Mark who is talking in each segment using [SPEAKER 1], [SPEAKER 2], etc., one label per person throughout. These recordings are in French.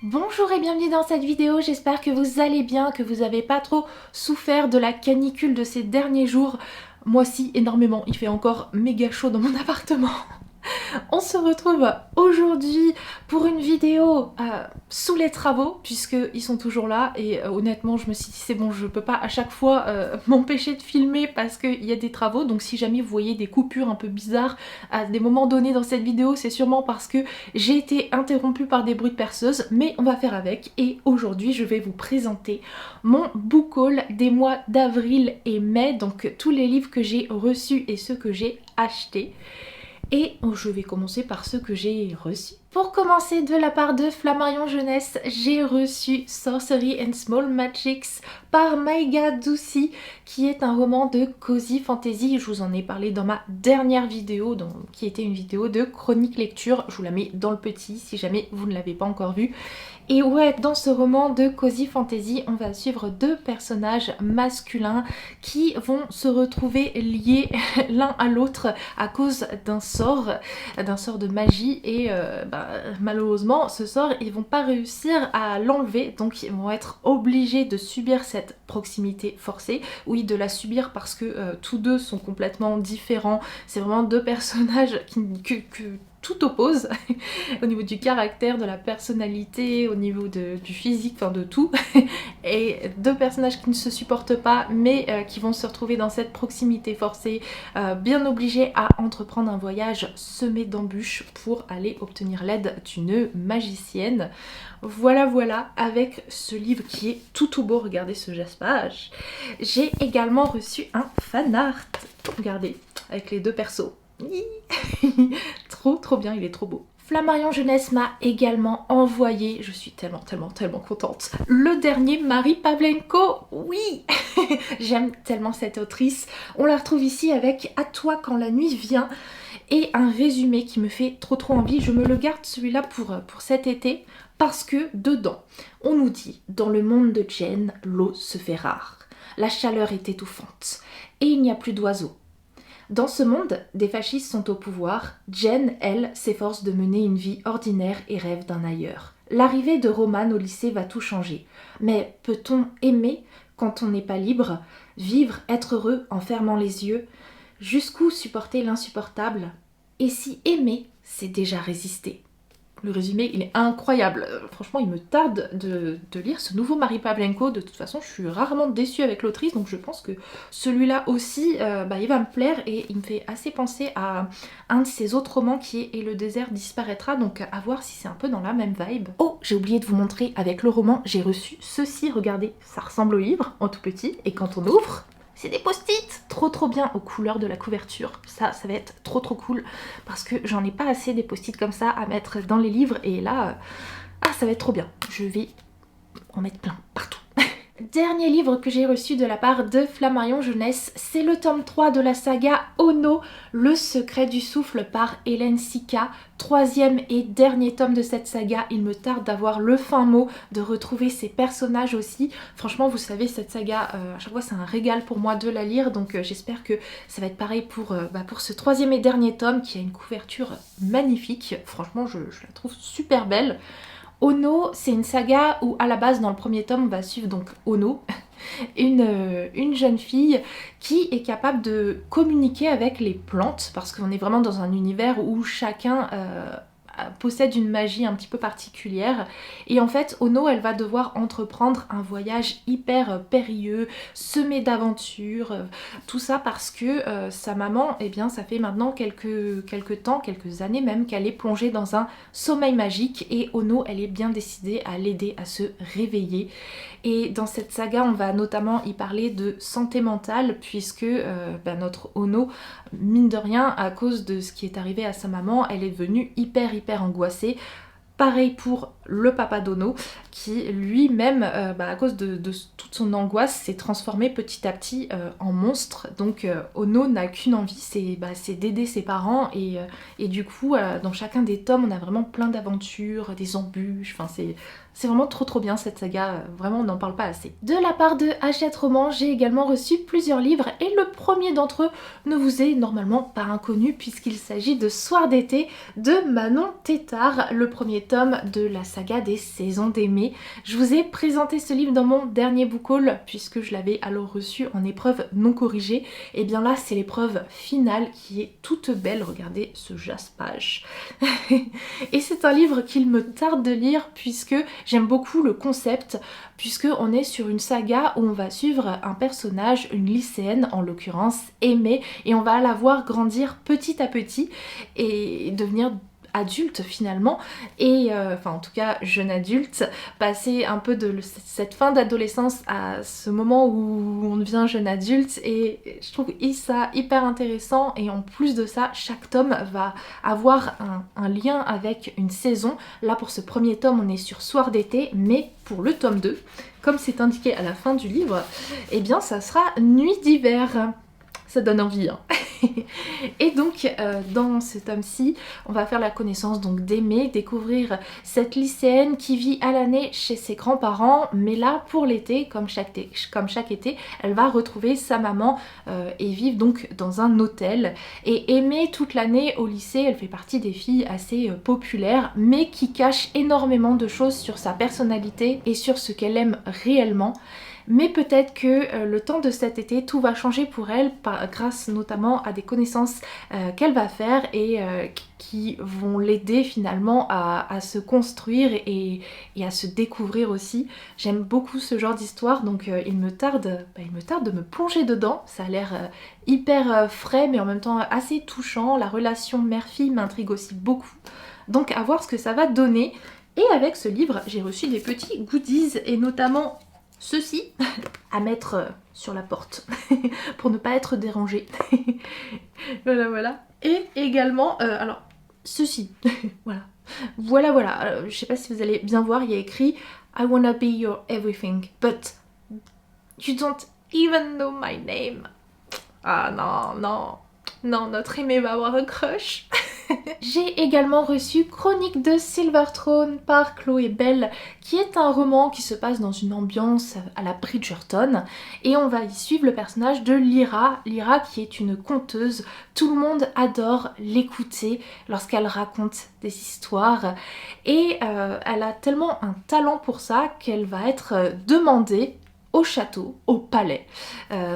[SPEAKER 1] Bonjour et bienvenue dans cette vidéo, j'espère que vous allez bien, que vous n'avez pas trop souffert de la canicule de ces derniers jours. Moi si, énormément, il fait encore méga chaud dans mon appartement. On se retrouve aujourd'hui pour une vidéo sous les travaux, puisqu'ils sont toujours là, et honnêtement je me suis dit c'est bon, je peux pas à chaque fois m'empêcher de filmer parce qu'il y a des travaux, donc si jamais vous voyez des coupures un peu bizarres à des moments donnés dans cette vidéo, c'est sûrement parce que j'ai été interrompue par des bruits de perceuse, mais on va faire avec, et aujourd'hui je vais vous présenter mon book haul des mois d'avril et mai, donc tous les livres que j'ai reçus et ceux que j'ai achetés. Et je vais commencer par ceux que j'ai reçus. Pour commencer, de la part de Flammarion Jeunesse, j'ai reçu Sorcery and Small Magics par Maïga Douci, qui est un roman de cozy fantasy. Je vous en ai parlé dans ma dernière vidéo, qui était une vidéo de chronique lecture. Je vous la mets dans le petit si jamais vous ne l'avez pas encore vue. Et ouais, dans ce roman de cozy fantasy, on va suivre deux personnages masculins qui vont se retrouver liés l'un à l'autre à cause d'un sort de magie, et malheureusement ce sort ils vont pas réussir à l'enlever, donc ils vont être obligés de subir cette proximité forcée. Oui, de la subir parce que tous deux sont complètement différents, c'est vraiment deux personnages que tout oppose au niveau du caractère, de la personnalité, au niveau du physique, enfin de tout. Et deux personnages qui ne se supportent pas mais qui vont se retrouver dans cette proximité forcée, bien obligés à entreprendre un voyage semé d'embûches pour aller obtenir l'aide d'une magicienne. Voilà, avec ce livre qui est tout beau, regardez ce jaspage. J'ai également reçu un fan art, regardez, avec les deux persos. Trop bien, il est trop beau. Flammarion Jeunesse m'a également envoyé, je suis tellement contente, le dernier Marie Pavlenko. Oui. J'aime tellement cette autrice. On la retrouve ici avec À toi quand la nuit vient et un résumé qui me fait trop envie. Je me le garde celui-là pour cet été parce que dedans, on nous dit: dans le monde de Jen, l'eau se fait rare, la chaleur est étouffante et il n'y a plus d'oiseaux. Dans ce monde, des fascistes sont au pouvoir. Jen, elle, s'efforce de mener une vie ordinaire et rêve d'un ailleurs. L'arrivée de Roman au lycée va tout changer. Mais peut-on aimer quand on n'est pas libre? Vivre, être heureux en fermant les yeux? Jusqu'où supporter l'insupportable? Et si aimer, c'est déjà résister? Le résumé, il est incroyable. Franchement, il me tarde de lire ce nouveau Marie Pavlenko. De toute façon, je suis rarement déçue avec l'autrice, donc je pense que celui-là aussi, il va me plaire, et il me fait assez penser à un de ses autres romans qui est Et le désert disparaîtra, donc à voir si c'est un peu dans la même vibe. Oh, j'ai oublié de vous montrer, avec le roman, j'ai reçu ceci, regardez, ça ressemble au livre, en tout petit, et quand on ouvre, c'est des post-it trop bien aux couleurs de la couverture. Ça va être trop cool parce que j'en ai pas assez des post-it comme ça à mettre dans les livres, et là, ça va être trop bien. Je vais en mettre plein partout. Dernier livre que j'ai reçu de la part de Flammarion Jeunesse, c'est le tome 3 de la saga Ono, Le secret du souffle par Hélène Sika. Troisième et dernier tome de cette saga. Il me tarde d'avoir le fin mot, de retrouver ces personnages aussi. Franchement, vous savez, cette saga, à chaque fois c'est un régal pour moi de la lire, donc j'espère que ça va être pareil pour ce troisième et dernier tome qui a une couverture magnifique. Franchement, je la trouve super belle. Ono, c'est une saga où à la base dans le premier tome on va suivre donc Ono, une jeune fille qui est capable de communiquer avec les plantes, parce qu'on est vraiment dans un univers où chacun possède une magie un petit peu particulière, et en fait Ono, elle va devoir entreprendre un voyage hyper périlleux, semé d'aventures, tout ça parce que sa maman, eh bien ça fait maintenant quelques temps, quelques années même, qu'elle est plongée dans un sommeil magique, et Ono, elle est bien décidée à l'aider à se réveiller. Et dans cette saga, on va notamment y parler de santé mentale, puisque notre Ono, mine de rien, à cause de ce qui est arrivé à sa maman, elle est devenue hyper angoissée. Pareil pour le papa d'Ono, qui lui-même, à cause de toute son angoisse, s'est transformé petit à petit en monstre. Donc Ono n'a qu'une envie, c'est d'aider ses parents, et du coup, dans chacun des tomes, on a vraiment plein d'aventures, des embûches, enfin C'est vraiment trop bien cette saga, vraiment on n'en parle pas assez. De la part de Hachette Roman, j'ai également reçu plusieurs livres et le premier d'entre eux ne vous est normalement pas inconnu puisqu'il s'agit de Soir d'été de Manon Tétart, le premier tome de la saga des saisons d'Aimée. Je vous ai présenté ce livre dans mon dernier book haul puisque je l'avais alors reçu en épreuve non corrigée. Et bien là c'est l'épreuve finale qui est toute belle, regardez ce jaspage. Et c'est un livre qu'il me tarde de lire puisque j'aime beaucoup le concept, puisque on est sur une saga où on va suivre un personnage, une lycéenne en l'occurrence, Aimée, et on va la voir grandir petit à petit et devenir adulte finalement, et enfin en tout cas jeune adulte, passer un peu de cette fin d'adolescence à ce moment où on devient jeune adulte, et je trouve ça hyper intéressant. Et en plus de ça, chaque tome va avoir un lien avec une saison. Là pour ce premier tome on est sur Soir d'été, mais pour le tome 2, comme c'est indiqué à la fin du livre, eh bien ça sera Nuit d'hiver. Ça donne envie, hein. Et donc dans ce tome-ci, on va faire la connaissance donc d'Aimée, découvrir cette lycéenne qui vit à l'année chez ses grands-parents, mais là pour l'été, comme chaque été, elle va retrouver sa maman et vivre donc dans un hôtel. Et Aimée toute l'année au lycée, elle fait partie des filles assez populaires, mais qui cachent énormément de choses sur sa personnalité et sur ce qu'elle aime réellement. Mais peut-être que le temps de cet été, tout va changer pour elle, grâce notamment à des connaissances qu'elle va faire et qui vont l'aider finalement à se construire et à se découvrir aussi. J'aime beaucoup ce genre d'histoire, donc il me tarde de me plonger dedans. Ça a l'air hyper frais mais en même temps assez touchant. La relation mère-fille m'intrigue aussi beaucoup. Donc à voir ce que ça va donner. Et avec ce livre, j'ai reçu des petits goodies et notamment ceci à mettre sur la porte pour ne pas être dérangé. Voilà. Et également, alors ceci, voilà. Je sais pas si vous allez bien voir, il y a écrit I wanna be your everything, but you don't even know my name. Ah non, notre Aimée va avoir un crush. J'ai également reçu Chronique de Silver Throne par Chloé Bell, qui est un roman qui se passe dans une ambiance à la Bridgerton, et on va y suivre le personnage de Lyra. Lyra qui est une conteuse, tout le monde adore l'écouter lorsqu'elle raconte des histoires, et elle a tellement un talent pour ça qu'elle va être demandée au château, au palais.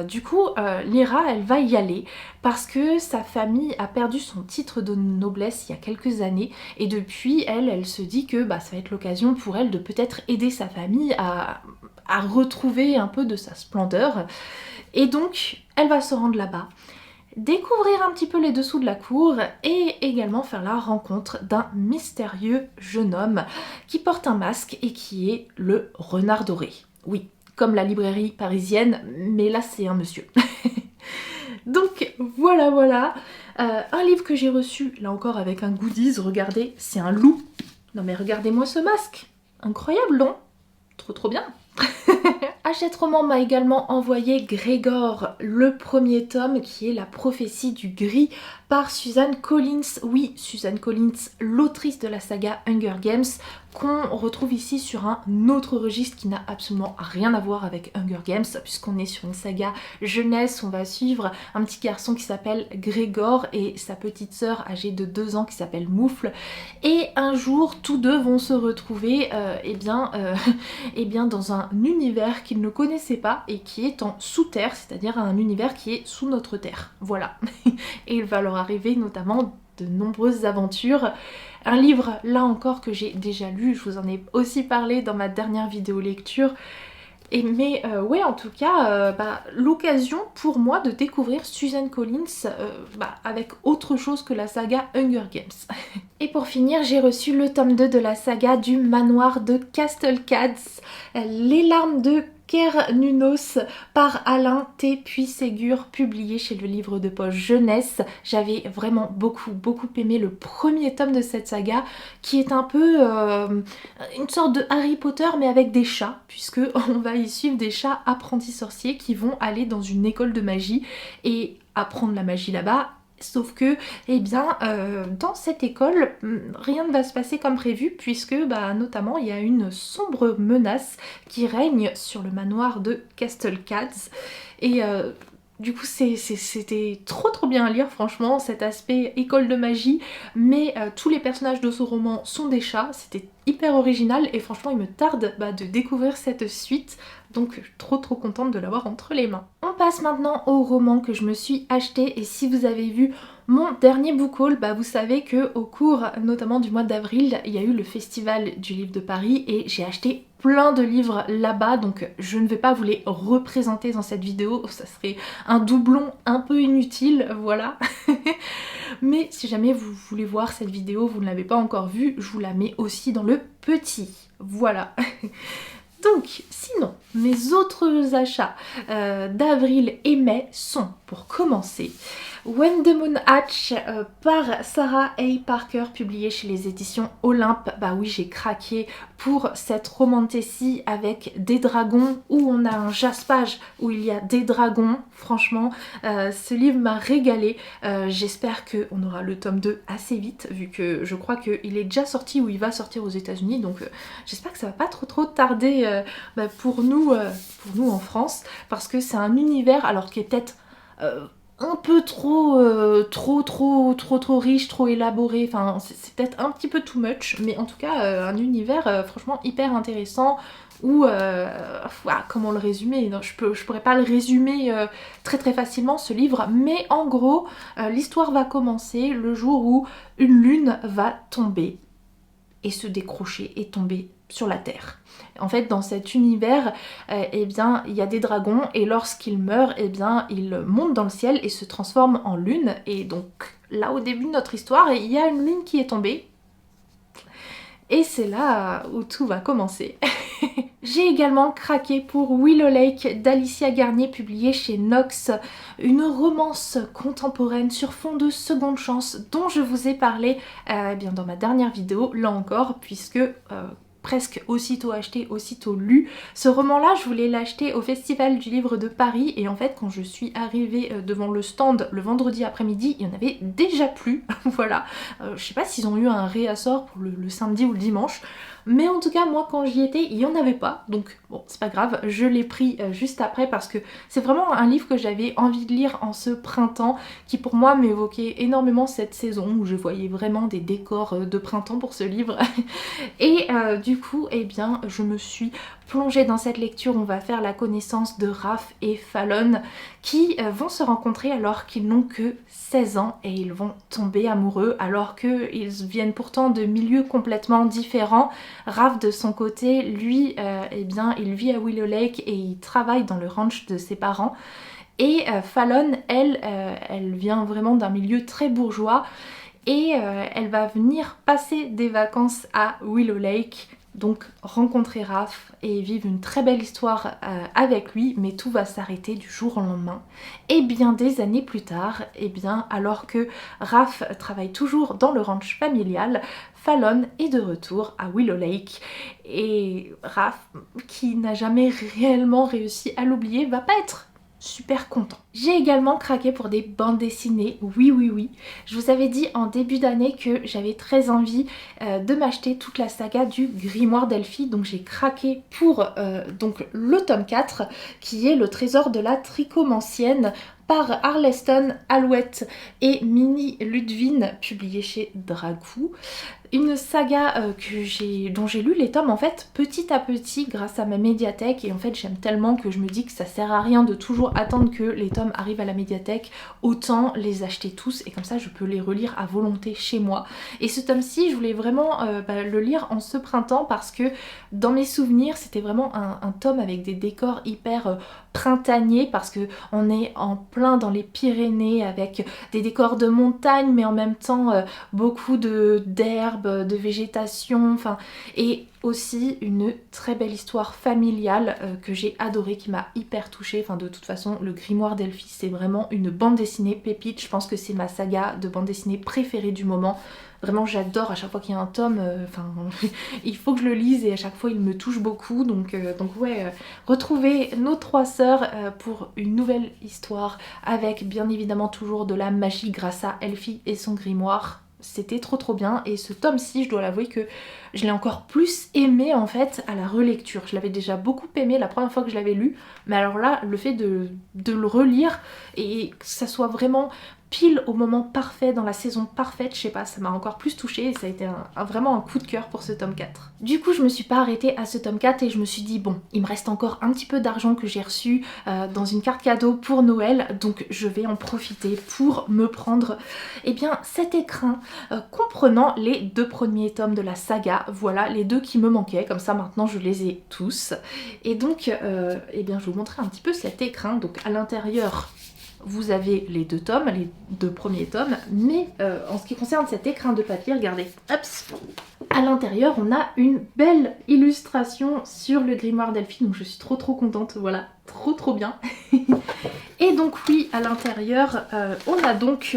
[SPEAKER 1] Du coup, Lyra, elle va y aller parce que sa famille a perdu son titre de noblesse il y a quelques années, et depuis, elle se dit que ça va être l'occasion pour elle de peut-être aider sa famille à retrouver un peu de sa splendeur. Et donc, elle va se rendre là-bas, découvrir un petit peu les dessous de la cour et également faire la rencontre d'un mystérieux jeune homme qui porte un masque et qui est le Renard Doré. Oui, comme la librairie parisienne, mais là c'est un monsieur. Donc voilà. Un livre que j'ai reçu, là encore avec un goodies, regardez, c'est un loup. Non mais regardez-moi ce masque. Incroyable, non? Trop bien. Hachette Roman m'a également envoyé Grégor, le premier tome qui est La prophétie du gris par Suzanne Collins. Oui, Suzanne Collins, l'autrice de la saga Hunger Games, qu'on retrouve ici sur un autre registre qui n'a absolument rien à voir avec Hunger Games, puisqu'on est sur une saga jeunesse. On va suivre un petit garçon qui s'appelle Grégor et sa petite sœur âgée de 2 ans qui s'appelle Moufle, et un jour tous deux vont se retrouver dans un univers qu'ils ne connaissaient pas et qui est en sous-terre, c'est-à-dire un univers qui est sous notre terre, voilà. Et il va leur arriver notamment de nombreuses aventures. Un livre, là encore, que j'ai déjà lu, je vous en ai aussi parlé dans ma dernière vidéo lecture. Mais ouais, en tout cas, l'occasion pour moi de découvrir Suzanne Collins avec autre chose que la saga Hunger Games. Et pour finir, j'ai reçu le tome 2 de la saga du manoir de Castle Cads, Les larmes de Cernunnos par Alain T. Puységur, publié chez le livre de poche jeunesse. J'avais vraiment beaucoup aimé le premier tome de cette saga, qui est un peu une sorte de Harry Potter mais avec des chats, puisque on va y suivre des chats apprentis sorciers qui vont aller dans une école de magie et apprendre la magie là-bas. Sauf que, eh bien, dans cette école, rien ne va se passer comme prévu puisque, notamment, il y a une sombre menace qui règne sur le manoir de Castle Cads. Et du coup, c'était trop bien à lire, franchement, cet aspect école de magie, mais tous les personnages de ce roman sont des chats, c'était hyper original et franchement, il me tarde de découvrir cette suite. Donc je suis trop contente de l'avoir entre les mains. On passe maintenant au roman que je me suis acheté et si vous avez vu mon dernier book haul, vous savez que au cours notamment du mois d'avril, il y a eu le festival du livre de Paris et j'ai acheté plein de livres là-bas, donc je ne vais pas vous les représenter dans cette vidéo, ça serait un doublon un peu inutile, voilà. Mais si jamais vous voulez voir cette vidéo, vous ne l'avez pas encore vue, je vous la mets aussi dans le petit, voilà. Donc, sinon, mes autres achats d'avril et mai sont, pour commencer, When the Moon Hatch par Sarah A. Parker, publié chez les éditions Olympe. Bah oui, j'ai craqué pour cette romantasy avec des dragons, où on a un jaspage où il y a des dragons. Franchement, ce livre m'a régalé. J'espère qu'on aura le tome 2 assez vite, vu que je crois qu'il est déjà sorti ou il va sortir aux États-Unis, donc j'espère que ça va pas trop tarder pour nous en France, parce que c'est un univers alors qui est peut-être un peu trop riche, trop élaboré, enfin c'est peut-être un petit peu too much, mais en tout cas un univers franchement hyper intéressant où, comment le résumer, non, je pourrais pas le résumer très facilement ce livre, mais en gros l'histoire va commencer le jour où une lune va tomber et se décrocher et tomber sur la Terre. En fait, dans cet univers, eh bien, il y a des dragons et lorsqu'ils meurent, eh bien, ils montent dans le ciel et se transforment en lune. Et donc, là, au début de notre histoire, il y a une lune qui est tombée. Et c'est là où tout va commencer. J'ai également craqué pour Willow Lake d'Alicia Garnier, publié chez Nox, une romance contemporaine sur fond de seconde chance dont je vous ai parlé bien dans ma dernière vidéo, là encore, puisque presque aussitôt acheté, aussitôt lu. Ce roman-là, je voulais l'acheter au Festival du Livre de Paris et en fait, quand je suis arrivée devant le stand le vendredi après-midi, il y en avait déjà plus, voilà. Je sais pas s'ils ont eu un réassort pour le samedi ou le dimanche, mais en tout cas, moi, quand j'y étais, il n'y en avait pas, donc bon, c'est pas grave, je l'ai pris juste après parce que c'est vraiment un livre que j'avais envie de lire en ce printemps, qui pour moi m'évoquait énormément cette saison où je voyais vraiment des décors de printemps pour ce livre. Et du coup, eh bien, je me suis plongée dans cette lecture. On va faire la connaissance de Raph et Fallon qui vont se rencontrer alors qu'ils n'ont que 16 ans et ils vont tomber amoureux alors qu'ils viennent pourtant de milieux complètement différents. Raph de son côté, lui, eh bien, il vit à Willow Lake et il travaille dans le ranch de ses parents. Et Fallon, elle vient vraiment d'un milieu très bourgeois et elle va venir passer des vacances à Willow Lake, donc rencontrer Raph et vivre une très belle histoire avec lui, mais tout va s'arrêter du jour au lendemain. Et bien des années plus tard, et bien alors que Raph travaille toujours dans le ranch familial, Fallon est de retour à Willow Lake et Raph, qui n'a jamais réellement réussi à l'oublier, va pas être super content. J'ai également craqué pour des bandes dessinées, oui. Je vous avais dit en début d'année que j'avais très envie de m'acheter toute la saga du Grimoire d'Elphie, donc j'ai craqué pour donc le tome 4 qui est le trésor de la trichomancienne par Arleston Alouette et Minnie Ludwin, publié chez Dragou. Une saga dont j'ai lu les tomes en fait petit à petit grâce à ma médiathèque, et en fait j'aime tellement que je me dis que ça sert à rien de toujours attendre que les tomes arrivent à la médiathèque, autant les acheter tous et comme ça je peux les relire à volonté chez moi. Et ce tome-ci je voulais vraiment le lire en ce printemps parce que dans mes souvenirs c'était vraiment un tome avec des décors hyper printaniers, parce que on est en plein dans les Pyrénées avec des décors de montagne mais en même temps beaucoup d'herbes, de végétation, enfin, et Aussi une très belle histoire familiale que j'ai adorée, qui m'a hyper touchée. Enfin de toute façon le Grimoire d'Elphie c'est vraiment une bande dessinée pépite. Je pense que c'est ma saga de bande dessinée préférée du moment. Vraiment j'adore à chaque fois qu'il y a un tome, il faut que je le lise et à chaque fois il me touche beaucoup. Donc ouais, retrouver nos trois sœurs pour une nouvelle histoire avec bien évidemment toujours de la magie grâce à Elphie et son grimoire. C'était trop bien et ce tome-ci, je dois l'avouer que je l'ai encore plus aimé en fait à la relecture. Je l'avais déjà beaucoup aimé la première fois que je l'avais lu, mais alors là, le fait de le relire et que ça soit vraiment pile au moment parfait, dans la saison parfaite, je sais pas, ça m'a encore plus touchée et ça a été vraiment un coup de cœur pour ce tome 4. Du coup, je me suis pas arrêtée à ce tome 4 et je me suis dit, bon, il me reste encore un petit peu d'argent que j'ai reçu dans une carte cadeau pour Noël, donc je vais en profiter pour me prendre eh bien, cet écrin comprenant les 2 premiers tomes de la saga. Voilà, les 2 qui me manquaient, comme ça maintenant je les ai tous. Et donc, eh bien, je vais vous montrer un petit peu cet écrin. Donc à l'intérieur, vous avez les 2 tomes, les 2 premiers tomes, mais en ce qui concerne cet écrin de papier, regardez, hop, à l'intérieur on a une belle illustration sur le grimoire d'Elphie, donc je suis trop contente, voilà, trop bien. Et donc oui, à l'intérieur, on a donc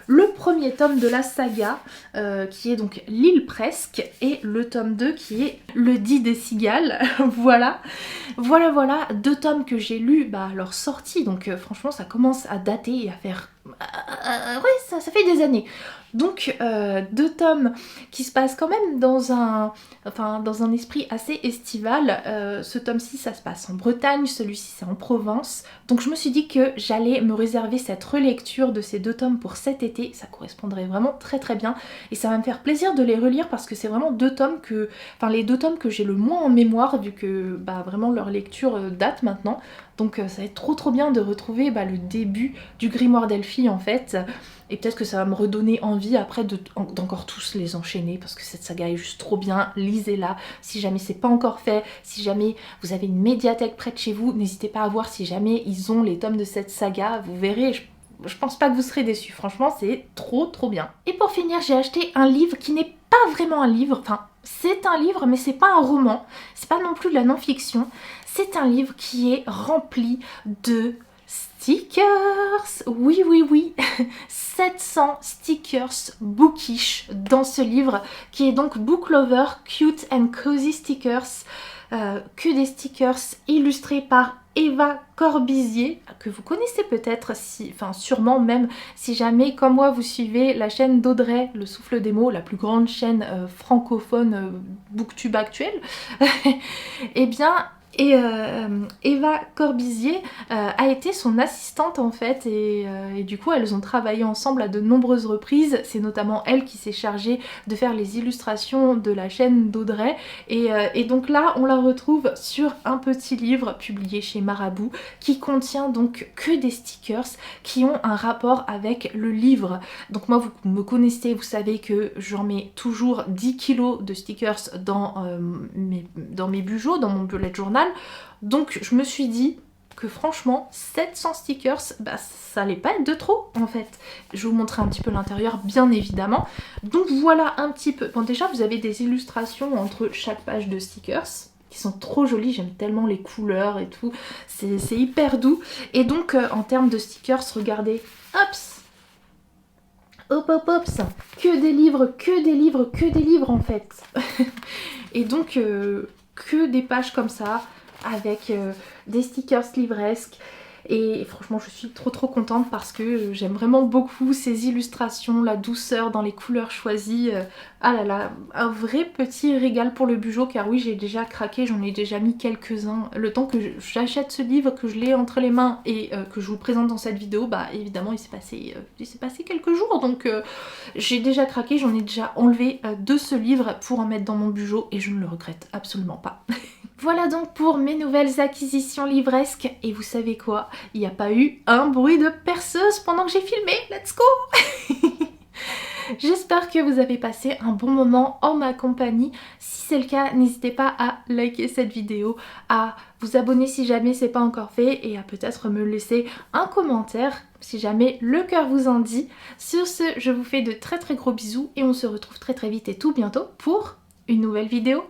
[SPEAKER 1] le premier tome de la saga, qui est donc L'île presque, et le tome 2 qui est Le Dit des cigales, voilà. Voilà, 2 tomes que j'ai lus à leur sortie, donc franchement ça commence à dater et à faire... ouais, ça fait des années. Donc 2 tomes qui se passent quand même dans un esprit assez estival. Ce tome-ci ça se passe en Bretagne, celui-ci c'est en Provence. Donc je me suis dit que j'allais me réserver cette relecture de ces 2 tomes pour cet été. Ça correspondrait vraiment très bien. Et ça va me faire plaisir de les relire parce que c'est vraiment 2 tomes que... Enfin les 2 tomes que j'ai le moins en mémoire vu que vraiment leur lecture date maintenant. Donc ça va être trop bien de retrouver le début du grimoire d'Elphie en fait. Et peut-être que ça va me redonner envie après d'encore tous les enchaîner parce que cette saga est juste trop bien. Lisez-la si jamais c'est pas encore fait. Si jamais vous avez une médiathèque près de chez vous, n'hésitez pas à voir si jamais ils ont les tomes de cette saga. Vous verrez, je pense pas que vous serez déçus. Franchement, c'est trop bien. Et pour finir, j'ai acheté un livre qui n'est pas vraiment un livre. Enfin, c'est un livre, mais c'est pas un roman. C'est pas non plus de la non-fiction. C'est un livre qui est rempli de stickers. Oui. 700 stickers bookish dans ce livre qui est donc Book Lover Cute and Cozy Stickers. Que des stickers illustrés par Eva Corbizier, que vous connaissez peut-être, sûrement même si jamais comme moi vous suivez la chaîne d'Audrey, Le Souffle des mots, la plus grande chaîne francophone booktube actuelle. Eh bien Eva Corbizier a été son assistante en fait et du coup elles ont travaillé ensemble à de nombreuses reprises. C'est notamment elle qui s'est chargée de faire les illustrations de la chaîne d'Audrey et donc là on la retrouve sur un petit livre publié chez Marabout qui contient donc que des stickers qui ont un rapport avec le livre. Donc moi vous me connaissez, vous savez que j'en mets toujours 10 kilos de stickers dans mes bujots, dans mon bullet journal. Donc je me suis dit que franchement 700 stickers, ça allait pas être de trop en fait. Je vais vous montrer un petit peu l'intérieur bien évidemment. Donc voilà un petit peu. Bon déjà vous avez des illustrations entre chaque page de stickers qui sont trop jolies, j'aime tellement les couleurs et tout, c'est hyper doux. Et donc en termes de stickers, regardez, hops, que des livres en fait. Et donc que des pages comme ça avec des stickers livresques et franchement je suis trop contente parce que j'aime vraiment beaucoup ces illustrations, la douceur dans les couleurs choisies. Ah là là, un vrai petit régal pour le bugeot car oui j'ai déjà craqué, j'en ai déjà mis quelques-uns. Le temps que j'achète ce livre, que je l'ai entre les mains et que je vous présente dans cette vidéo, évidemment il s'est passé quelques jours donc j'ai déjà craqué, j'en ai déjà enlevé de ce livre pour en mettre dans mon bugeot et je ne le regrette absolument pas. Voilà donc pour mes nouvelles acquisitions livresques et vous savez quoi, il n'y a pas eu un bruit de perceuse pendant que j'ai filmé, let's go. J'espère que vous avez passé un bon moment en ma compagnie. Si c'est le cas, n'hésitez pas à liker cette vidéo, à vous abonner si jamais c'est pas encore fait et à peut-être me laisser un commentaire si jamais le cœur vous en dit. Sur ce, je vous fais de très gros bisous et on se retrouve très vite et tout bientôt pour une nouvelle vidéo.